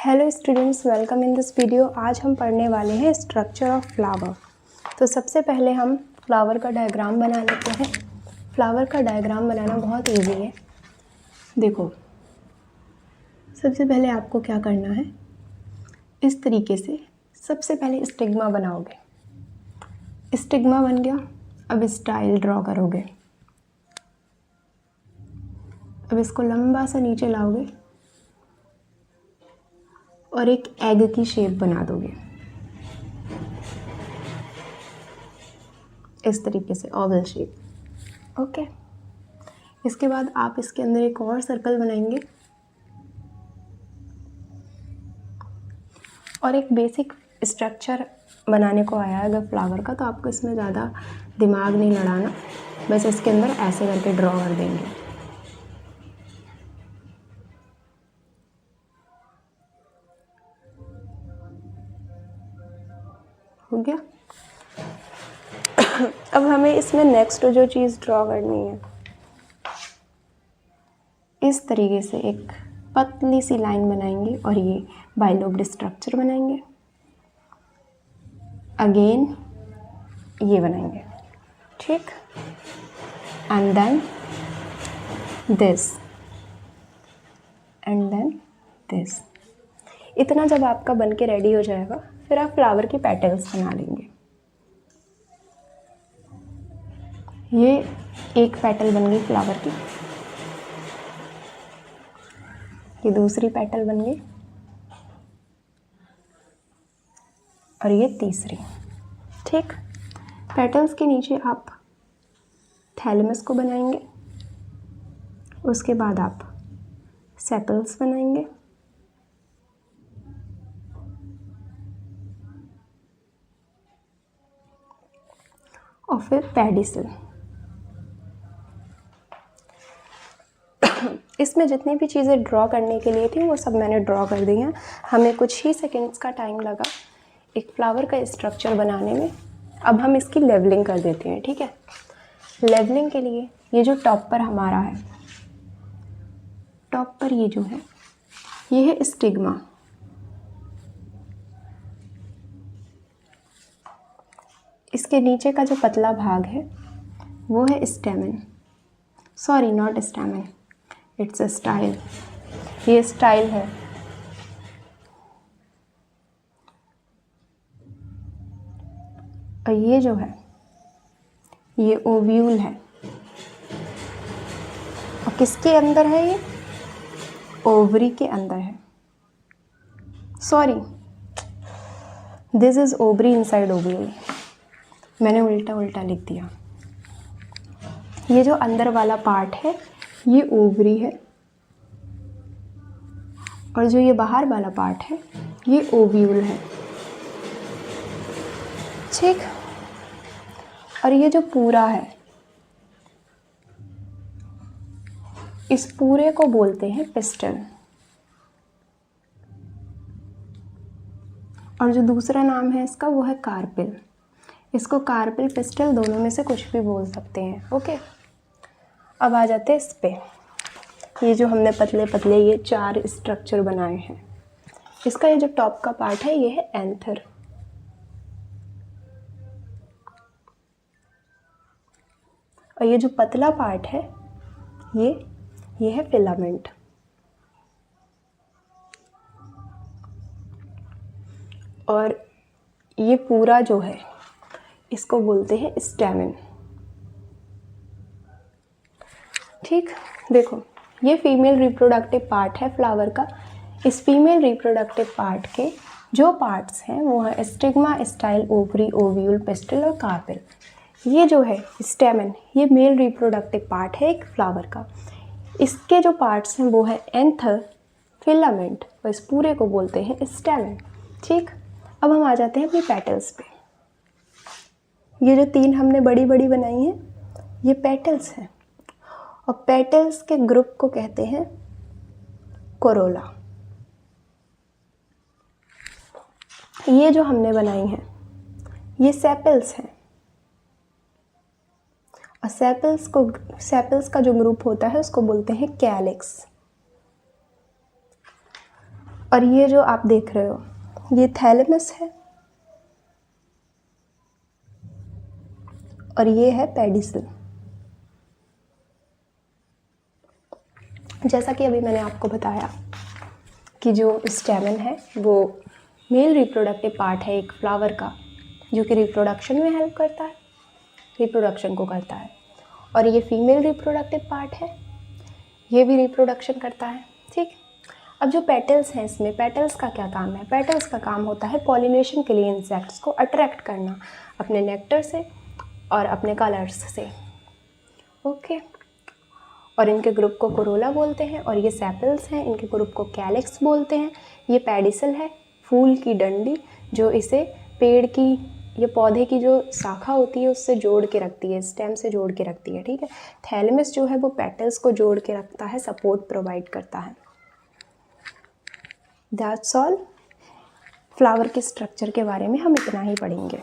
Hello students, welcome in this video. आज हम पढ़ने वाले हैं स्ट्रक्चर ऑफ फ्लावर। तो सबसे पहले हम फ्लावर का डायग्राम बना लेते हैं। फ्लावर का डायग्राम बनाना बहुत इजी है। देखो, सबसे पहले आपको क्या करना है, इस तरीके से सबसे पहले स्टिग्मा बनाओगे। स्टिग्मा बन गया, अब स्टाइल ड्रॉ करोगे। अब इसको लंबा सा नीचे लाओगे और एक एग की शेप बना दोगे, इस तरीके से ओवल शेप। ओके, इसके बाद आप इसके अंदर एक और सर्कल बनाएंगे और एक बेसिक स्ट्रक्चर बनाने को आया है अगर फ्लावर का, तो आपको इसमें ज़्यादा दिमाग नहीं लड़ाना, बस इसके अंदर ऐसे करके ड्रॉ कर देंगे। हो गया। अब हमें इसमें नेक्स्ट जो चीज़ ड्रॉ करनी है, इस तरीके से एक पतली सी लाइन बनाएंगे और ये बाइलोब्ड स्ट्रक्चर बनाएंगे। अगेन ये बनाएंगे, ठीक, and then this and then this. इतना जब आपका बन के रेडी हो जाएगा, फिर आप फ्लावर की पेटल्स बना लेंगे। ये एक पेटल बन गई फ्लावर की, ये दूसरी पेटल बन गई और ये तीसरी, ठीक। पेटल्स के नीचे आप थैलेमस को बनाएंगे, उसके बाद आप सेपल्स बनाएंगे, और फिर पेडिसल। इसमें जितनी भी चीज़ें ड्रॉ करने के लिए थी वो सब मैंने ड्रॉ कर दी हैं। हमें कुछ ही सेकंड्स का टाइम लगा एक फ्लावर का स्ट्रक्चर बनाने में। अब हम इसकी लेवलिंग कर देते हैं, ठीक है। लेवलिंग के लिए ये जो टॉप पर हमारा है, टॉप पर ये जो है, ये है स्टिग्मा। इसके नीचे का जो पतला भाग है वो है स्टेमन, sorry not स्टेमन, it's a style. ये स्टाइल है। और ये जो है ये ओव्यूल है। और किसके अंदर है ये? ओवरी के अंदर है। Sorry, this is ovary inside ovule. मैंने उल्टा उल्टा लिख दिया। ये जो अंदर वाला पार्ट है ये ओवरी है, और जो ये बाहर वाला पार्ट है ये ओव्यूल है, ठीक। और ये जो पूरा है, इस पूरे को बोलते हैं पिस्टल, और जो दूसरा नाम है इसका वो है कार्पिल। इसको कार्पिल, पिस्टल दोनों में से कुछ भी बोल सकते हैं, ओके। अब आ जाते हैं इस पे। ये जो हमने पतले पतले ये 4 स्ट्रक्चर बनाए हैं, इसका ये जो टॉप का पार्ट है ये है एंथर, और ये जो पतला पार्ट है ये है फिलामेंट। और ये पूरा जो है इसको बोलते हैं स्टेमन, ठीक। देखो, ये फीमेल रिप्रोडक्टिव पार्ट है फ्लावर का। इस फीमेल रिप्रोडक्टिव पार्ट के जो पार्ट्स हैं वो है stigma, style, ovary, ovule, pistol और कार्पिल। ये जो है स्टेमन, ये मेल रिप्रोडक्टिव पार्ट है एक फ्लावर का। इसके जो पार्ट्स हैं वो है एंथर, फिलामेंट, और इस पूरे को बोलते हैं स्टेमन, ठीक। अब हम आ जाते हैं अपनी पेटल्स पे। ये जो 3 हमने बड़ी बड़ी बनाई हैं ये पेटल्स हैं, और पेटल्स के ग्रुप को कहते हैं कोरोला। ये जो हमने बनाई हैं ये सेपल्स हैं, और सेपल्स का जो ग्रुप होता है उसको बोलते हैं कैलिक्स। और ये जो आप देख रहे हो ये थैलेमस है और ये है पेडिसल। जैसा कि अभी मैंने आपको बताया कि जो स्टेमन है वो मेल रिप्रोडक्टिव पार्ट है एक फ्लावर का, जो कि रिप्रोडक्शन में हेल्प करता है, रिप्रोडक्शन को करता है। और ये फीमेल रिप्रोडक्टिव पार्ट है, ये भी रिप्रोडक्शन करता है। ठीक, अब जो पेटल्स हैं इसमें, पेटल्स का क्या काम है? पेटल्स का काम होता है पॉलिनेशन के लिए इंसेक्ट्स को अट्रैक्ट करना अपने नेक्टर से और अपने कलर्स से। ओके, और इनके ग्रुप को कोरोला बोलते हैं। और ये सेपल्स हैं, इनके ग्रुप को कैलिक्स बोलते हैं। ये पेडिसल है, फूल की डंडी जो इसे पेड़ की, ये पौधे की जो शाखा होती है उससे जोड़ के रखती है, स्टेम से जोड़ के रखती है। ठीक है, थैलेमस जो है वो पेटल्स को जोड़ के रखता है, सपोर्ट प्रोवाइड करता है। That's all. फ्लावर के स्ट्रक्चर के बारे में हम इतना ही पढ़ेंगे।